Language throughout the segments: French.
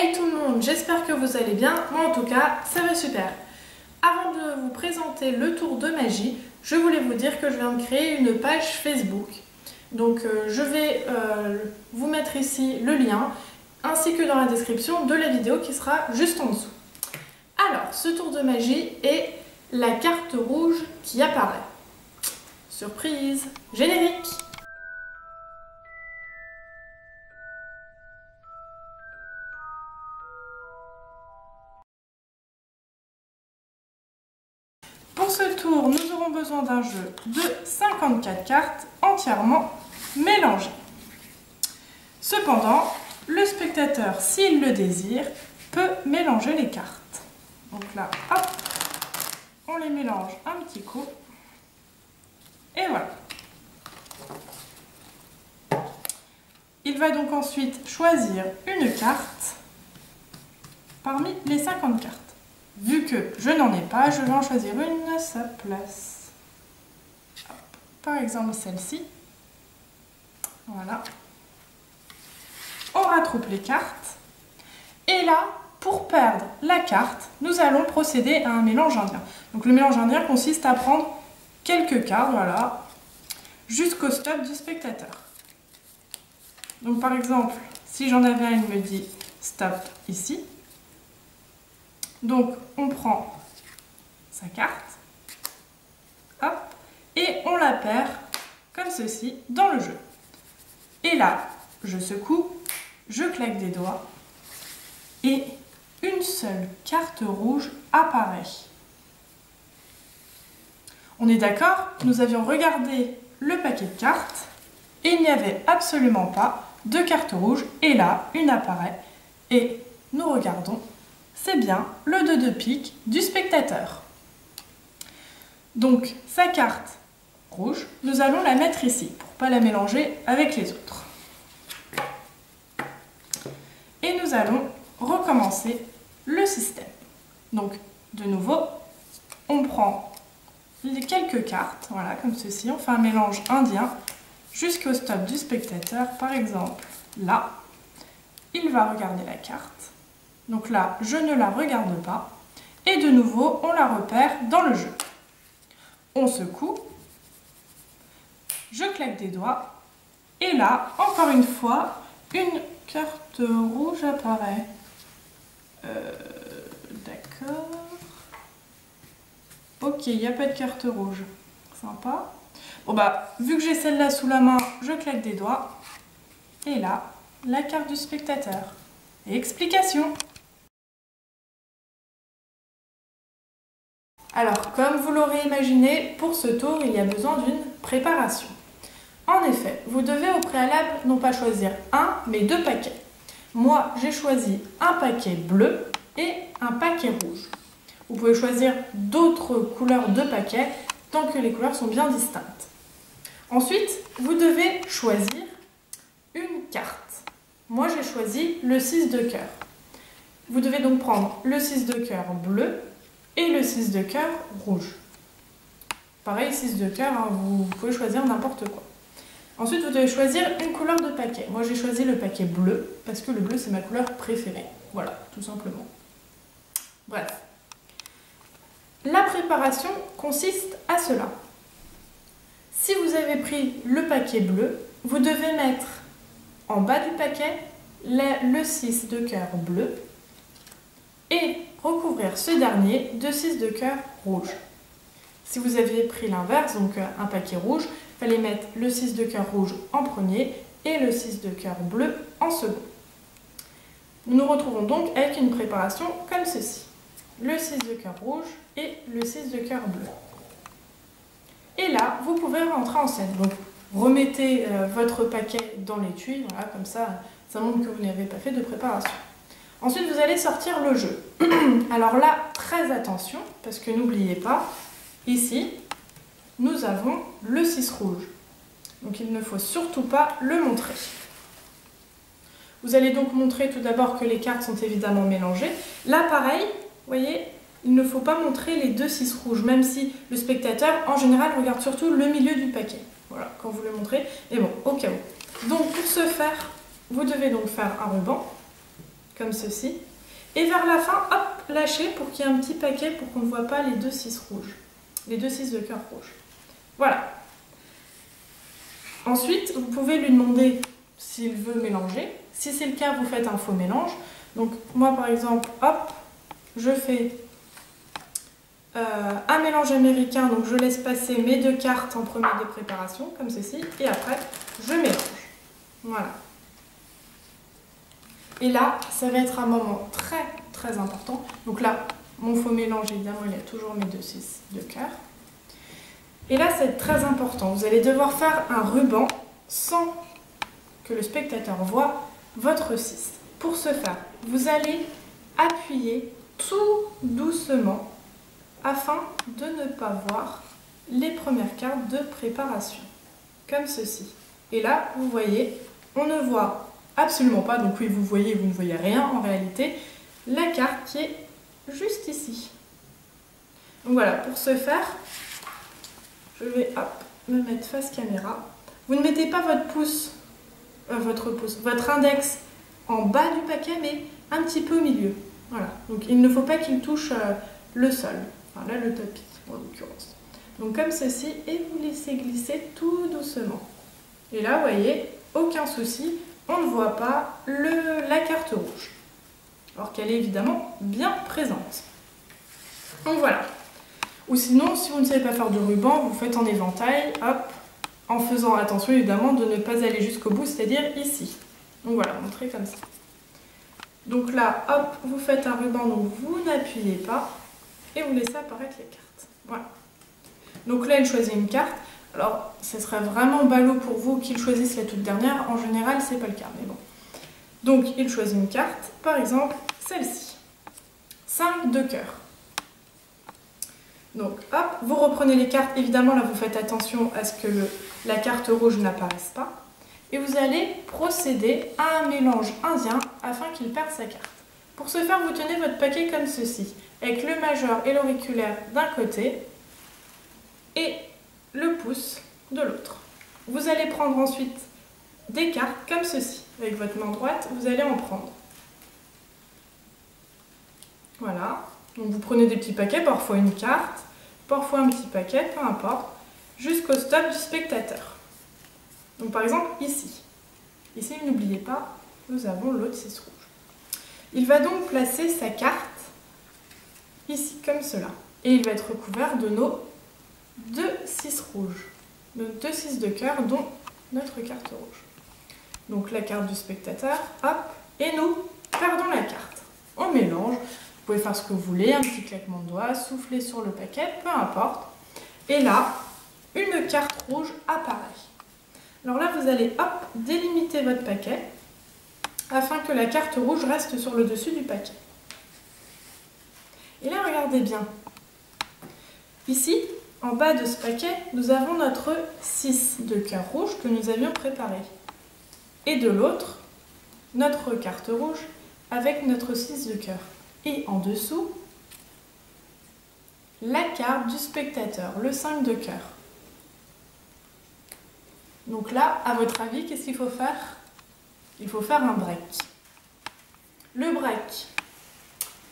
Hey tout le monde, j'espère que vous allez bien. Moi en tout cas, ça va super. Avant de vous présenter le tour de magie, je voulais vous dire que je viens de créer une page Facebook. Donc je vais vous mettre ici le lien, ainsi que dans la description de la vidéo qui sera juste en dessous. Alors, ce tour de magie est la carte rouge qui apparaît. Surprise! Générique! Pour ce tour, nous aurons besoin d'un jeu de 54 cartes entièrement mélangées. Cependant, le spectateur, s'il le désire, peut mélanger les cartes. Donc là, hop, on les mélange un petit coup. Et voilà. Il va donc ensuite choisir une carte parmi les 50 cartes. Vu que je n'en ai pas, je vais en choisir une à sa place. Hop. Par exemple celle-ci. Voilà. On rattrape les cartes. Et là, pour perdre la carte, nous allons procéder à un mélange indien. Donc le mélange indien consiste à prendre quelques cartes, voilà, jusqu'au stop du spectateur. Donc par exemple, si j'en avais un, il me dit stop ici. Donc on prend sa carte, hop, et on la perd comme ceci dans le jeu. Et là, je secoue, je claque des doigts et une seule carte rouge apparaît. On est d'accord? Nous avions regardé le paquet de cartes et il n'y avait absolument pas de carte rouge. Et là, une apparaît et nous regardons. C'est bien le 2 de pique du spectateur. Donc, sa carte rouge, nous allons la mettre ici pour ne pas la mélanger avec les autres. Et nous allons recommencer le système. Donc, de nouveau, on prend les quelques cartes, voilà, comme ceci. On fait un mélange indien jusqu'au stop du spectateur. Par exemple, là, il va regarder la carte. Donc là, je ne la regarde pas. Et de nouveau, on la repère dans le jeu. On secoue. Je claque des doigts. Et là, encore une fois, une carte rouge apparaît. D'accord. Ok, il n'y a pas de carte rouge. Sympa. Bon bah, vu que j'ai celle-là sous la main, je claque des doigts. Et là, la carte du spectateur. Explication. Alors, comme vous l'aurez imaginé, pour ce tour, il y a besoin d'une préparation. En effet, vous devez au préalable non pas choisir un, mais deux paquets. Moi, j'ai choisi un paquet bleu et un paquet rouge. Vous pouvez choisir d'autres couleurs de paquets tant que les couleurs sont bien distinctes. Ensuite, vous devez choisir une carte. Moi, j'ai choisi le 6 de cœur. Vous devez donc prendre le 6 de cœur bleu et le 6 de cœur rouge. Pareil, 6 de cœur, hein, vous pouvez choisir n'importe quoi. Ensuite, vous devez choisir une couleur de paquet. Moi, j'ai choisi le paquet bleu, parce que le bleu, c'est ma couleur préférée. Voilà, tout simplement. Bref. La préparation consiste à cela. Si vous avez pris le paquet bleu, vous devez mettre en bas du paquet le 6 de cœur bleu et recouvrir ce dernier de 6 de cœur rouge. Si vous aviez pris l'inverse, donc un paquet rouge, il fallait mettre le 6 de cœur rouge en premier et le 6 de cœur bleu en second. Nous nous retrouvons donc avec une préparation comme ceci. Le 6 de cœur rouge et le 6 de cœur bleu. Et là, vous pouvez rentrer en scène. Donc, remettez votre paquet dans l'étui, voilà, comme ça, ça montre que vous n'avez pas fait de préparation. Ensuite, vous allez sortir le jeu. Alors là, très attention, parce que n'oubliez pas, ici, nous avons le 6 rouge. Donc il ne faut surtout pas le montrer. Vous allez donc montrer tout d'abord que les cartes sont évidemment mélangées. Là, pareil, vous voyez, il ne faut pas montrer les deux 6 rouges, même si le spectateur, en général, regarde surtout le milieu du paquet. Voilà, quand vous le montrez. Mais bon, au cas où. Donc pour ce faire, vous devez donc faire un ruban, comme ceci. Et vers la fin, hop, lâchez pour qu'il y ait un petit paquet pour qu'on ne voit pas les 2 6 rouges. Les 2 6 de cœur rouge. Voilà. Ensuite, vous pouvez lui demander s'il veut mélanger. Si c'est le cas, vous faites un faux mélange. Donc moi par exemple, hop, je fais un mélange américain. Donc je laisse passer mes 2 cartes en premier de préparation, comme ceci. Et après, je mélange. Voilà. Et là, ça va être un moment très très important. Donc là, mon faux mélange, évidemment, il y a toujours mes 2 6 de cœur. Et là, c'est très important. Vous allez devoir faire un ruban sans que le spectateur voie votre 6. Pour ce faire, vous allez appuyer tout doucement afin de ne pas voir les premières cartes de préparation. Comme ceci. Et là, vous voyez, on ne voit absolument pas, donc oui, vous voyez, vous ne voyez rien en réalité, la carte qui est juste ici. Donc voilà, pour ce faire, je vais hop, me mettre face caméra. Vous ne mettez pas votre index en bas du paquet, mais un petit peu au milieu. Voilà, donc il ne faut pas qu'il touche le sol, enfin là le tapis en l'occurrence. Donc comme ceci, et vous laissez glisser tout doucement. Et là, vous voyez, aucun souci, on ne voit pas la carte rouge. Alors qu'elle est évidemment bien présente. Donc voilà. Ou sinon, si vous ne savez pas faire de ruban, vous faites en éventail, hop, en faisant attention évidemment de ne pas aller jusqu'au bout, c'est-à-dire ici. Donc voilà, montrez comme ça. Donc là, hop, vous faites un ruban, donc vous n'appuyez pas, et vous laissez apparaître les cartes. Voilà. Donc là, il choisit une carte. Alors, ce serait vraiment ballot pour vous qu'il choisisse la toute dernière. En général, c'est pas le cas, mais bon. Donc, il choisit une carte, par exemple, celle-ci. 5 de cœur. Donc, hop, vous reprenez les cartes. Évidemment, là, vous faites attention à ce que la carte rouge n'apparaisse pas. Et vous allez procéder à un mélange indien afin qu'il perde sa carte. Pour ce faire, vous tenez votre paquet comme ceci, avec le majeur et l'auriculaire d'un côté et le pouce de l'autre. Vous allez prendre ensuite des cartes comme ceci. Avec votre main droite, vous allez en prendre. Voilà. Donc vous prenez des petits paquets, parfois une carte, parfois un petit paquet, peu importe, jusqu'au stop du spectateur. Donc par exemple ici. Ici, n'oubliez pas, nous avons l'autre 6 rouge. Il va donc placer sa carte ici, comme cela. Et il va être recouvert de nos 2 6 rouges. Donc 2 6 de cœur, dont notre carte rouge. Donc la carte du spectateur, hop, et nous perdons la carte. On mélange. Vous pouvez faire ce que vous voulez, un petit claquement de doigts, souffler sur le paquet, peu importe. Et là, une carte rouge apparaît. Alors là, vous allez hop, délimiter votre paquet afin que la carte rouge reste sur le dessus du paquet. Et là, regardez bien. Ici, en bas de ce paquet, nous avons notre 6 de cœur rouge que nous avions préparé. Et de l'autre, notre carte rouge avec notre 6 de cœur. Et en dessous, la carte du spectateur, le 5 de cœur. Donc là, à votre avis, qu'est-ce qu'il faut faire? Il faut faire un break. Le break,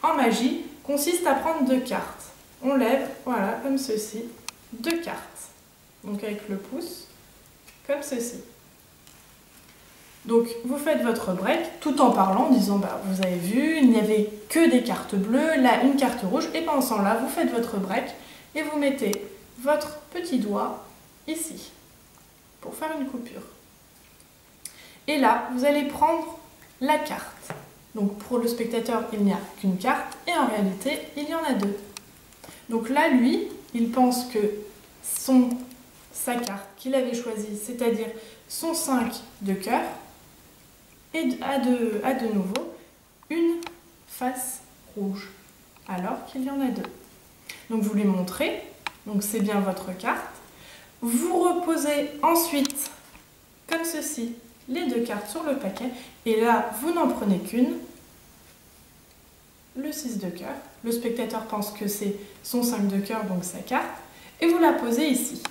en magie, consiste à prendre 2 cartes. On lève, voilà, comme ceci, 2 cartes. Donc avec le pouce, comme ceci. Donc vous faites votre break tout en parlant, en disant bah, vous avez vu, il n'y avait que des cartes bleues, là une carte rouge, et pendant ce temps-là, vous faites votre break et vous mettez votre petit doigt ici pour faire une coupure. Et là, vous allez prendre la carte. Donc pour le spectateur, il n'y a qu'une carte et en réalité, il y en a 2. Donc là, lui, il pense que sa carte qu'il avait choisie, c'est-à-dire son 5 de cœur, et a de nouveau une face rouge, alors qu'il y en a 2. Donc vous lui montrez, donc c'est bien votre carte. Vous reposez ensuite, comme ceci, les 2 cartes sur le paquet, et là, vous n'en prenez qu'une, le 6 de cœur. Le spectateur pense que c'est son 5 de cœur, donc sa carte, et vous la posez ici.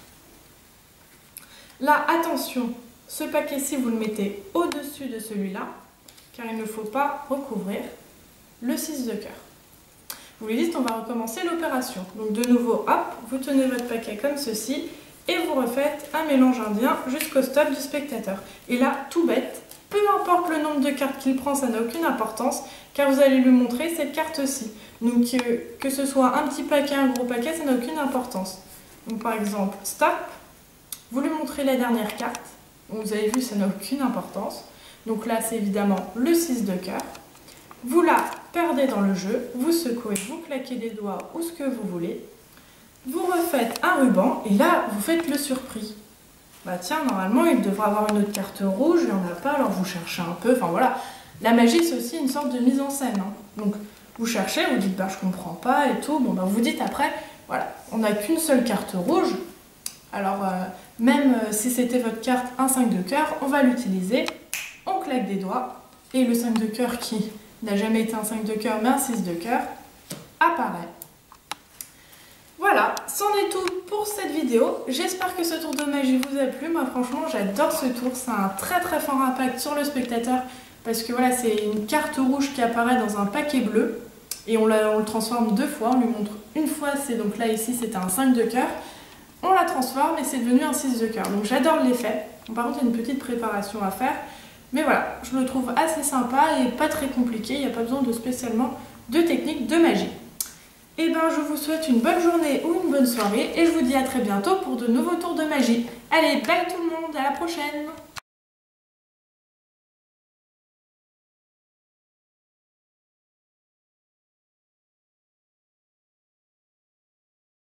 Là, attention, ce paquet-ci, vous le mettez au-dessus de celui-là, car il ne faut pas recouvrir le 6 de cœur. Vous lui dites, on va recommencer l'opération. Donc de nouveau, hop, vous tenez votre paquet comme ceci et vous refaites un mélange indien jusqu'au stop du spectateur. Et là, tout bête, peu importe le nombre de cartes qu'il prend, ça n'a aucune importance, car vous allez lui montrer cette carte-ci. Donc que ce soit un petit paquet, un gros paquet, ça n'a aucune importance. Donc par exemple, stop, vous lui montrez la dernière carte. Donc, vous avez vu, ça n'a aucune importance. Donc là, c'est évidemment le 6 de cœur. Vous la perdez dans le jeu, vous secouez, vous claquez des doigts ou ce que vous voulez. Vous refaites un ruban et là, vous faites le surpris. Bah tiens, normalement, il devrait avoir une autre carte rouge, il n'y en a pas, alors vous cherchez un peu. Enfin voilà, la magie, c'est aussi une sorte de mise en scène. Hein. Donc vous cherchez, vous dites, bah je comprends pas et tout. Bon, bah vous dites après, voilà, on n'a qu'une seule carte rouge. Alors, même si c'était votre carte, un 5 de cœur, on va l'utiliser. On claque des doigts et le 5 de cœur qui n'a jamais été un 5 de cœur mais un 6 de cœur apparaît. Voilà, c'en est tout pour cette vidéo. J'espère que ce tour de magie vous a plu. Moi franchement j'adore ce tour, ça a un très très fort impact sur le spectateur parce que voilà, c'est une carte rouge qui apparaît dans un paquet bleu et on le transforme deux fois. On lui montre une fois, c'est donc là ici c'était un 5 de cœur, on la transforme et c'est devenu un 6 de cœur. Donc j'adore l'effet. Par contre il y a une petite préparation à faire. Mais voilà, je le trouve assez sympa et pas très compliqué, il n'y a pas besoin de spécialement de technique de magie. Et ben je vous souhaite une bonne journée ou une bonne soirée et je vous dis à très bientôt pour de nouveaux tours de magie. Allez, bye tout le monde, à la prochaine!